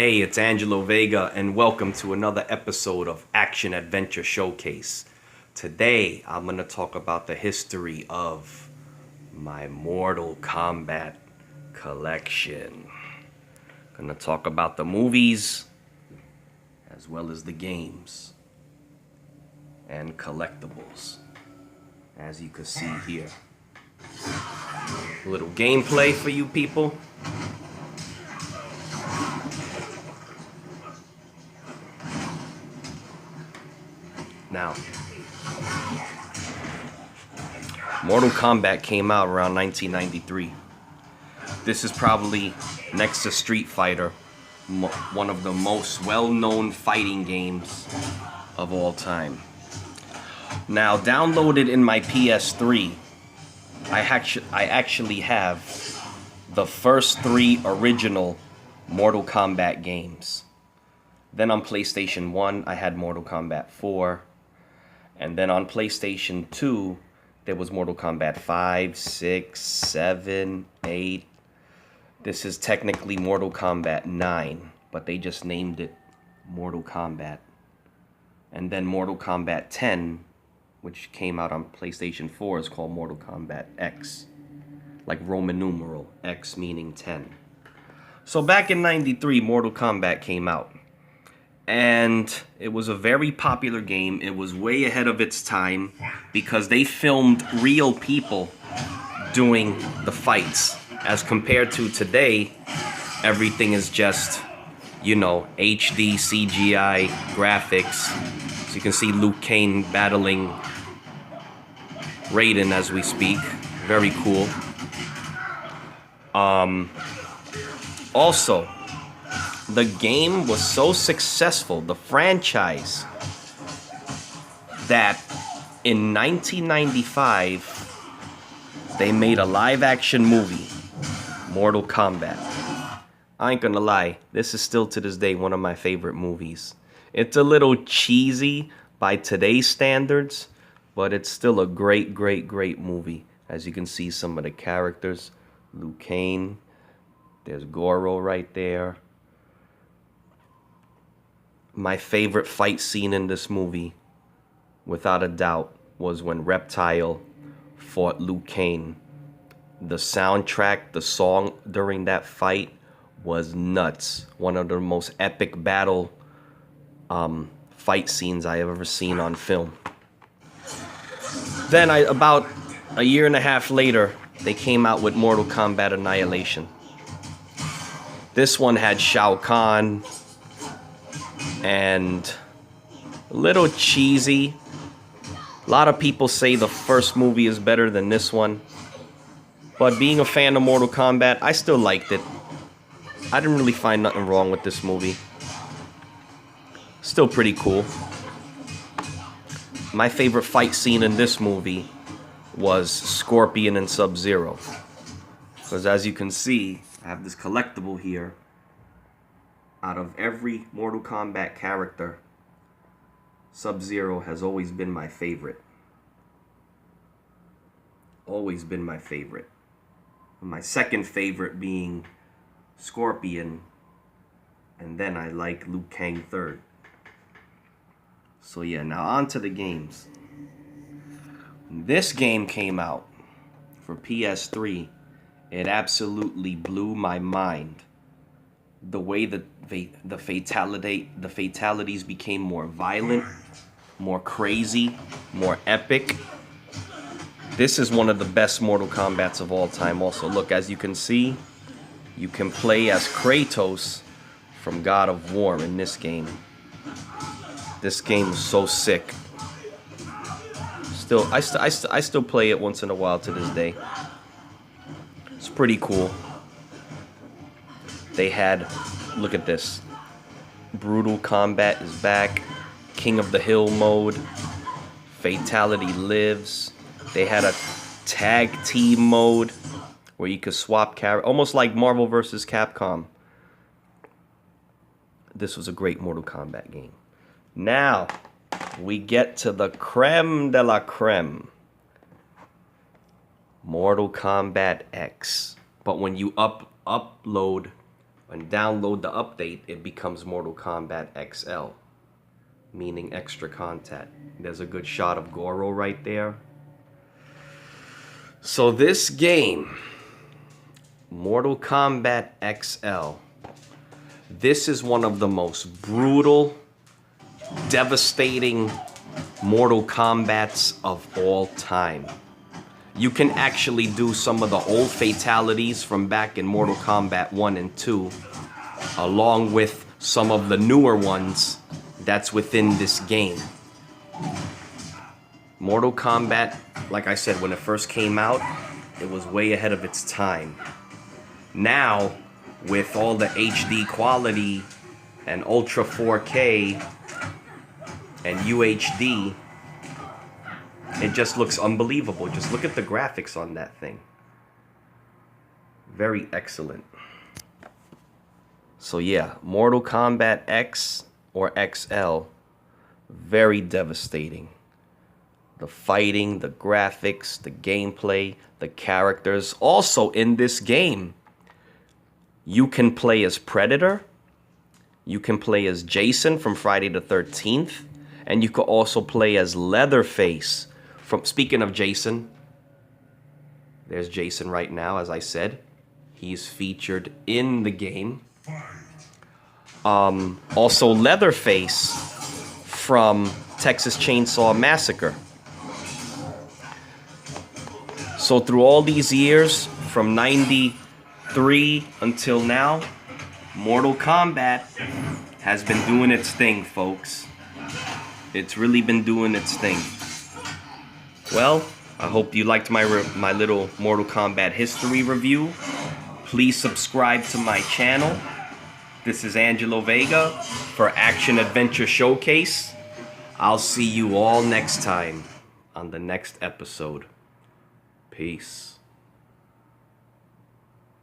Hey, it's Angelo Vega, and welcome to another episode of Action Adventure Showcase. Today, I'm going to talk about the history of my Mortal Kombat collection. I'm going to talk about the movies, as well as the games, and collectibles, as you can see here. A little gameplay for you people. Now, Mortal Kombat came out around 1993. This is probably, next to Street Fighter, one of the most well-known fighting games of all time. Now, downloaded in my PS3, I actually have the first 3 original Mortal Kombat games. Then on PlayStation 1, I had Mortal Kombat 4. And then on PlayStation 2, there was Mortal Kombat 5, 6, 7, 8. This is technically Mortal Kombat 9, but they just named it Mortal Kombat. And then Mortal Kombat 10, which came out on PlayStation 4, is called Mortal Kombat X. Like Roman numeral, X meaning 10. So back in 93, Mortal Kombat came out. And it was a very popular game. It was way ahead of its time because they filmed real people doing the fights. As compared to today, everything is just, HD CGI graphics. So you can see Liu Kang battling Raiden as we speak. Very cool. Also, the game was so successful, the franchise, that in 1995, they made a live-action movie, Mortal Kombat. I ain't gonna lie, this is still to this day one of my favorite movies. It's a little cheesy by today's standards, but it's still a great, great, great movie. As you can see, some of the characters, Liu Kang, there's Goro right there. My favorite fight scene in this movie, without a doubt, was when Reptile fought Liu Kang. The soundtrack, the song during that fight was nuts. One of the most epic battle fight scenes I have ever seen on film. Then, about a year and a half later, they came out with Mortal Kombat Annihilation. This one had Shao Kahn, and a little cheesy. A lot of people say the first movie is better than this one. But being a fan of Mortal Kombat, I still liked it. I didn't really find nothing wrong with this movie. Still pretty cool. My favorite fight scene in this movie was Scorpion and Sub-Zero. Because as you can see, I have this collectible here. Out of every Mortal Kombat character, Sub-Zero has always been my favorite. Always been my favorite. My second favorite being Scorpion, and then I like Liu Kang third. So yeah, now on to the games. This game came out for PS3. It absolutely blew my mind. The way the fatalities became more violent, more crazy, more epic. This is one of the best Mortal Kombats of all time. Also, look, as you can see, you can play as Kratos from God of War in this game. This game is so sick. I still play it once in a while to this day. It's pretty cool. They had, look at this, Brutal Combat is back, King of the Hill mode, Fatality Lives. They had a tag team mode where you could swap characters, almost like Marvel vs. Capcom. This was a great Mortal Kombat game. Now, we get to the creme de la creme. Mortal Kombat X. But when you upload and download the update, it becomes Mortal Kombat XL, meaning extra content. There's a good shot of Goro right there. So this game, Mortal Kombat XL, this is one of the most brutal, devastating Mortal Kombats of all time. You can actually do some of the old fatalities from back in Mortal Kombat 1 and 2, along with some of the newer ones that's within this game. Mortal Kombat, like I said, when it first came out, it was way ahead of its time. Now, with all the HD quality and Ultra 4K and UHD, it just looks unbelievable. Just look at the graphics on that thing. Very excellent. So yeah, Mortal Kombat X or XL, very devastating. The fighting, the graphics, the gameplay, the characters. Also in this game, you can play as Predator, you can play as Jason from Friday the 13th, and you can also play as Leatherface. Speaking of Jason, there's Jason right now, as I said. He's featured in the game. Also Leatherface from Texas Chainsaw Massacre. So through all these years, from 93 until now, Mortal Kombat has been doing its thing, folks. It's really been doing its thing. Well, I hope you liked my little Mortal Kombat history review. Please subscribe to my channel. This is Angelo Vega for Action Adventure Showcase. I'll see you all next time on the next episode. Peace.